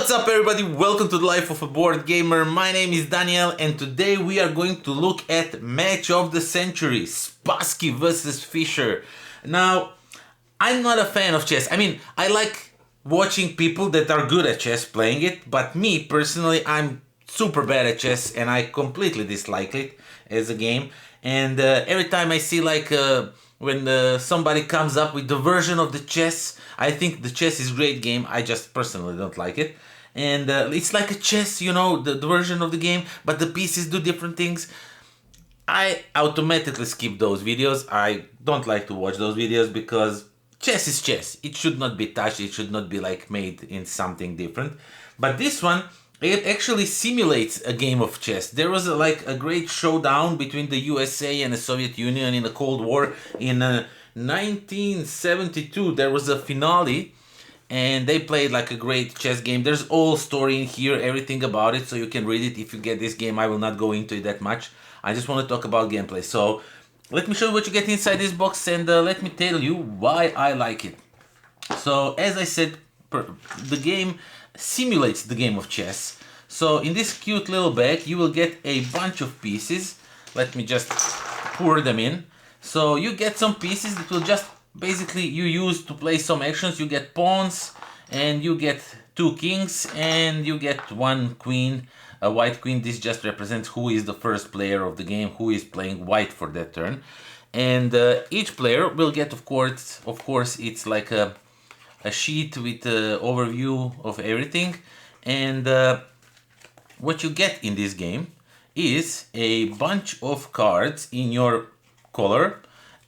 What's up everybody, welcome to the Life of a Board Gamer. My name is Daniel and today we are going to look at match of the century, Spassky versus Fischer. Now, I'm not a fan of chess. I like watching people that are good at chess playing it, but me personally, I'm super bad at chess and I completely dislike it as a game. And every time I see when somebody comes up with the version of the chess, I think the chess is a great game. I just personally don't like it. And it's like a chess, you know, the version of the game, but the pieces do different things. I automatically skip those videos. I don't like to watch those videos because chess is chess. It should not be touched. It should not be like made in something different. But this one, it actually simulates a game of chess. There was a great showdown between the USA and the Soviet Union in the Cold War in 1972. There was a finale and they played like a great chess game. There's all story in here, everything about it, so you can read it if you get this game. I will not go into it that much. I just want to talk about gameplay. So let me show you what you get inside this box and let me tell you why I like it. So as I said, the game simulates the game of chess. So in this cute little bag you will get a bunch of pieces. Let me just pour them in. So you get some pieces that will just basically you use to play some actions. You get pawns and you get 2 kings and you get 1 queen, a white queen. This just represents who is the first player of the game, who is playing white for that turn. And each player will get, of course it's like a sheet with an overview of everything. And what you get in this game is a bunch of cards in your color,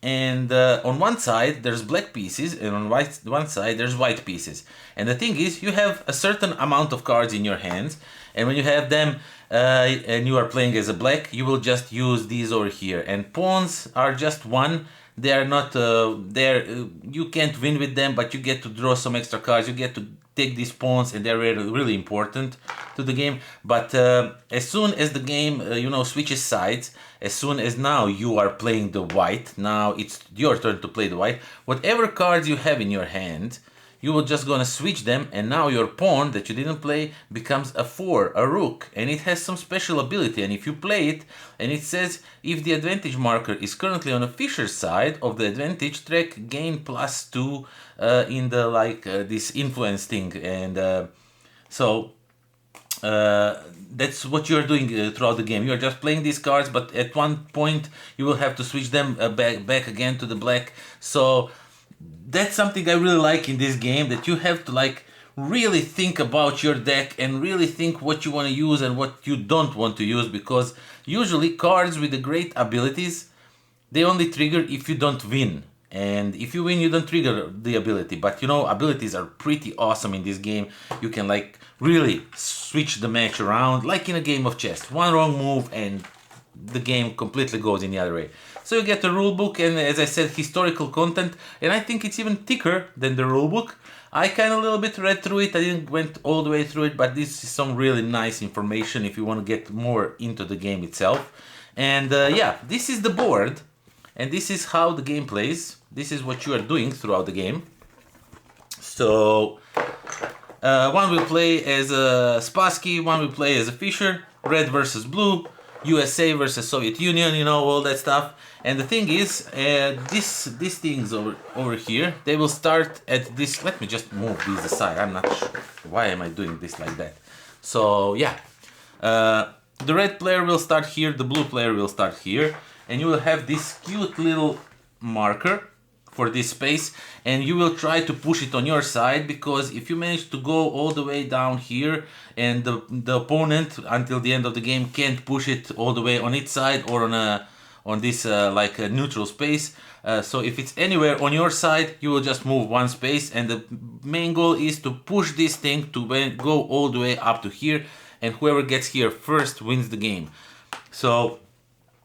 and on one side there's black pieces and on one side there's white pieces. And the thing is, you have a certain amount of cards in your hands, and when you have them and you are playing as a black, you will just use these over here. And pawns are just 1. They are not you can't win with them, but you get to draw some extra cards. You get to take these pawns and they're really important to the game. But as soon as the game switches sides, as soon as now you are playing the white, now it's your turn to play the white, whatever cards you have in your hand, you will just gonna switch them, and now your pawn that you didn't play becomes a 4, a rook, and it has some special ability. And if you play it, and it says if the advantage marker is currently on a Fischer side of the advantage track, gain +2 in the this influence thing. And that's what you're doing throughout the game. You're just playing these cards, but at one point you will have to switch them back again to the black. So that's something I really like in this game, that you have to really think about your deck and really think what you want to use and what you don't want to use, because usually cards with the great abilities, they only trigger if you don't win. And if you win, you don't trigger the ability. But you know, abilities are pretty awesome in this game. You can really switch the match around, like in a game of chess. One wrong move and the game completely goes in the other way. So you get the rule book and, as I said, historical content, and I think it's even thicker than the rule book. I kind of a little bit read through it. I didn't went all the way through it, but this is some really nice information if you want to get more into the game itself. And yeah, this is the board, and this is how the game plays. This is what you are doing throughout the game. So one will play as a Spassky, one will play as a Fischer, red versus blue, USA versus Soviet Union, you know, all that stuff. And the thing is, these things over here, they will start at this. Let me just move these aside. I'm not sure why am I doing this like that. So yeah, the red player will start here, the blue player will start here, and you will have this cute little marker for this space, and you will try to push it on your side, because if you manage to go all the way down here and the opponent until the end of the game can't push it all the way on its side or on this a neutral space. So if it's anywhere on your side, you will just move 1 space, and the main goal is to push this thing to go all the way up to here, and whoever gets here first wins the game. So,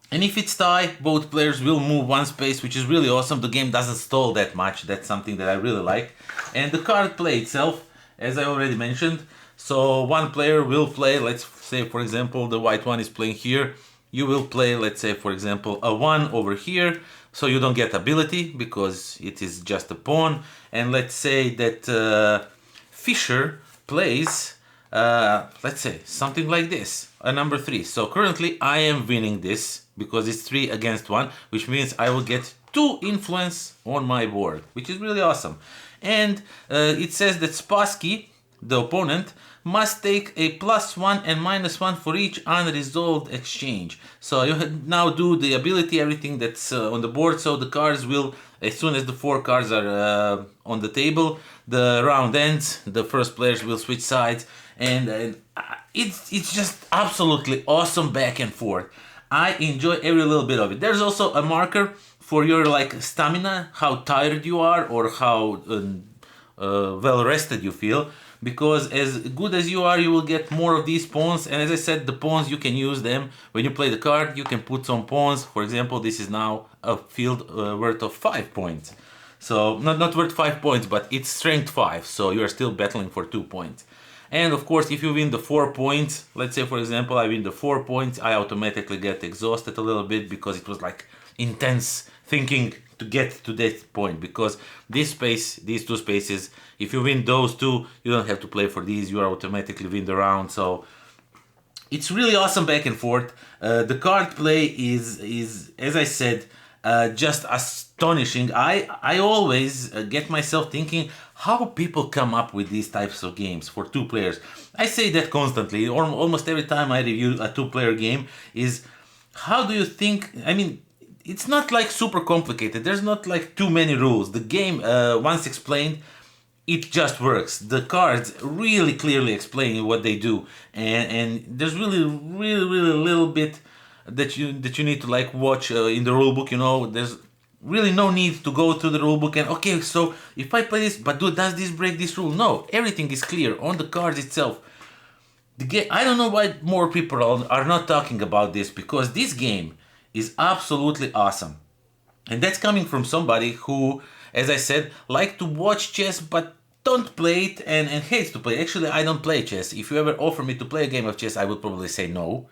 and if it's tie, both players will move 1 space, which is really awesome. The game doesn't stall that much. That's something that I really like. And the card play itself, as I already mentioned, so one player will play, let's say for example the white one is playing here. You will play, let's say for example, a 1 over here, so you don't get ability because it is just a pawn. And let's say that Fischer plays let's say something like this, a number 3. So currently I am winning this because it's 3 against 1, which means I will get 2 influence on my board, which is really awesome. And it says that Spassky, the opponent, must take a +1 and -1 for each unresolved exchange. So you now do the ability, everything that's on the board, so the cards will, as soon as the 4 cards are on the table, the round ends, the first players will switch sides, and it's just absolutely awesome back and forth. I enjoy every little bit of it. There's also a marker for your like stamina, how tired you are or how well rested you feel, because as good as you are, you will get more of these pawns. And as I said, the pawns, you can use them when you play the card. You can put some pawns. For example, this is now a field worth of 5 points. So not worth 5 points, but it's strength 5, so you are still battling for 2 points. And of course, if you win the 4 points, let's say for example I win the 4 points, I automatically get exhausted a little bit because it was like intense thinking to get to that point, because this space, these 2 spaces, if you win those 2, you don't have to play for these, you automatically win the round. So it's really awesome back and forth. The card play is as I said, just astonishing. I always get myself thinking how people come up with these types of games for 2 players. I say that constantly, or almost every time I review a 2-player game, is how do you think, I mean, it's not like super complicated. There's not like too many rules. The game, once explained, it just works. The cards really clearly explain what they do, and there's really little bit that you need to like watch in the rulebook. You know, there's really no need to go through the rulebook and okay, so if I play this, but does this break this rule? No, everything is clear on the cards itself. The game, I don't know why more people are not talking about this, because this game is absolutely awesome. And that's coming from somebody who, as I said, like to watch chess but don't play it and hates to play. Actually, I don't play chess. If you ever offer me to play a game of chess, I would probably say no.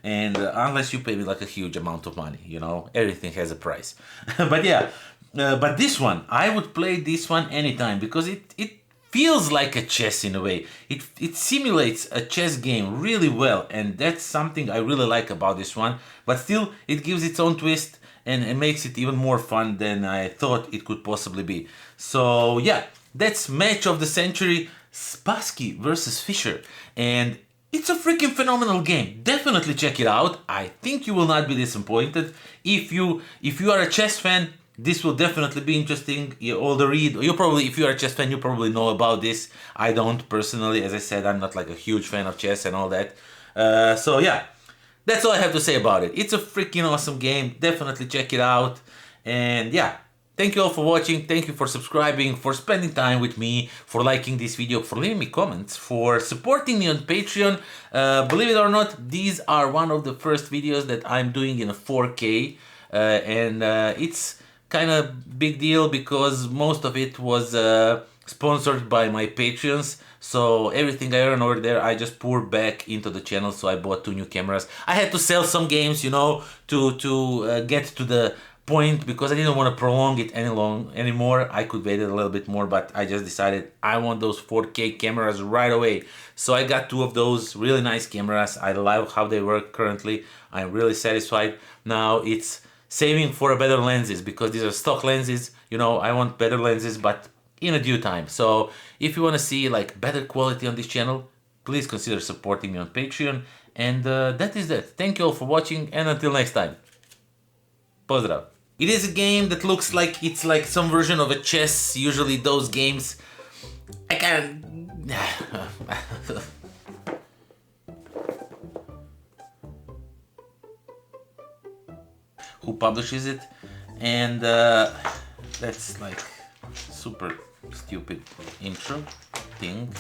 And unless you pay me like a huge amount of money, you know, everything has a price. But yeah, but this one, I would play this one anytime because it feels like a chess in a way. It simulates a chess game really well, and that's something I really like about this one. But still, it gives its own twist and it makes it even more fun than I thought it could possibly be. So yeah, that's match of the century, Spassky versus Fischer, and it's a freaking phenomenal game. Definitely check it out. I think you will not be disappointed. If you are a chess fan, this will definitely be interesting. All the read, you probably, if you are a chess fan, you probably know about this. I don't personally, as I said, I'm not like a huge fan of chess and all that. So yeah, that's all I have to say about it. It's a freaking awesome game. Definitely check it out. And yeah, thank you all for watching. Thank you for subscribing, for spending time with me, for liking this video, for leaving me comments, for supporting me on Patreon. Believe it or not, these are one of the first videos that I'm doing in a 4K. And it's kind of big deal because most of it was sponsored by my Patreons. So everything I earn over there, I just pour back into the channel. So I bought 2 new cameras. I had to sell some games, you know, to get to the point because I didn't want to prolong it anymore. I could wait a little bit more, but I just decided I want those 4K cameras right away. So I got 2 of those really nice cameras. I love how they work currently. I'm really satisfied. Now it's saving for better lenses because these are stock lenses. You know, I want better lenses, but in a due time. So if you want to see like better quality on this channel, please consider supporting me on Patreon. And that is that. Thank you all for watching, and until next time. Pozdrav. It is a game that looks like it's like some version of a chess. Usually those games, I can't. Who publishes it? And that's like super stupid intro thing.